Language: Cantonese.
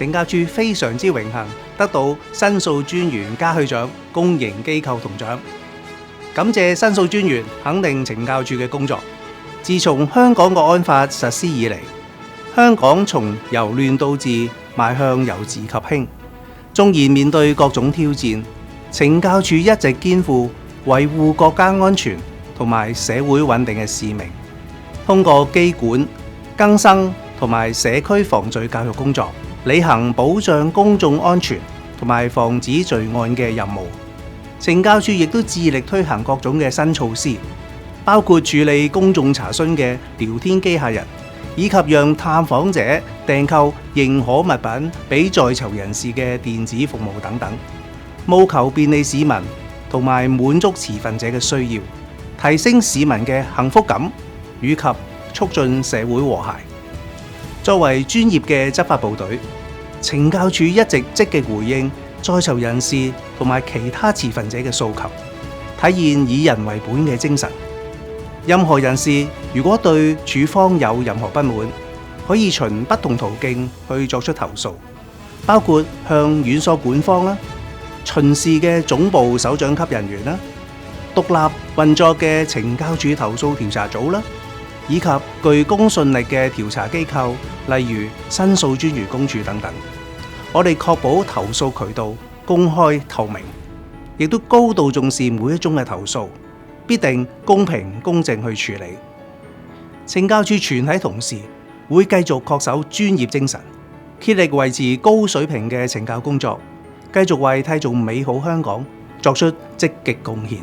懲教處非常之榮幸得到申訴專員嘉許獎公營機構銅獎，感謝申訴專員肯定懲教處嘅工作。自從香港國安法實施以嚟，香港從由亂到治邁向由治及興。縱然面對各種挑戰，懲教處一直肩負維護國家安全同埋社會穩定嘅使命，通過基管、更生同埋社區防罪教育工作，履行保障公眾安全同埋防止罪案嘅任務。懲教處亦都致力推行各種嘅新措施，包括處理公眾查詢嘅聊天機械人，以及讓探訪者訂購認可物品俾在囚人士嘅電子服務等等，務求便利市民同埋滿足持份者嘅需要，提升市民嘅幸福感，以及促進社會和諧。作為專業嘅執法部隊，懲教處一直積極回應在囚人士同埋其他持份者嘅訴求，體現以人為本嘅精神。任何人士如果對處方有任何不滿，可以循不同途徑去作出投訴，包括向院所管方啦、巡視嘅總部首長級人員啦、獨立運作嘅懲教處投訴調查組啦，以及具公信力嘅調查機構，例如申訴專員公署等等。我哋確保投訴渠道公開透明，亦都高度重視每一宗嘅投訴，必定公平公正去處理。懲教處全體同事會繼續恪守專業精神，竭力維持高水平嘅懲教工作，繼續為締造美好香港作出積極貢獻。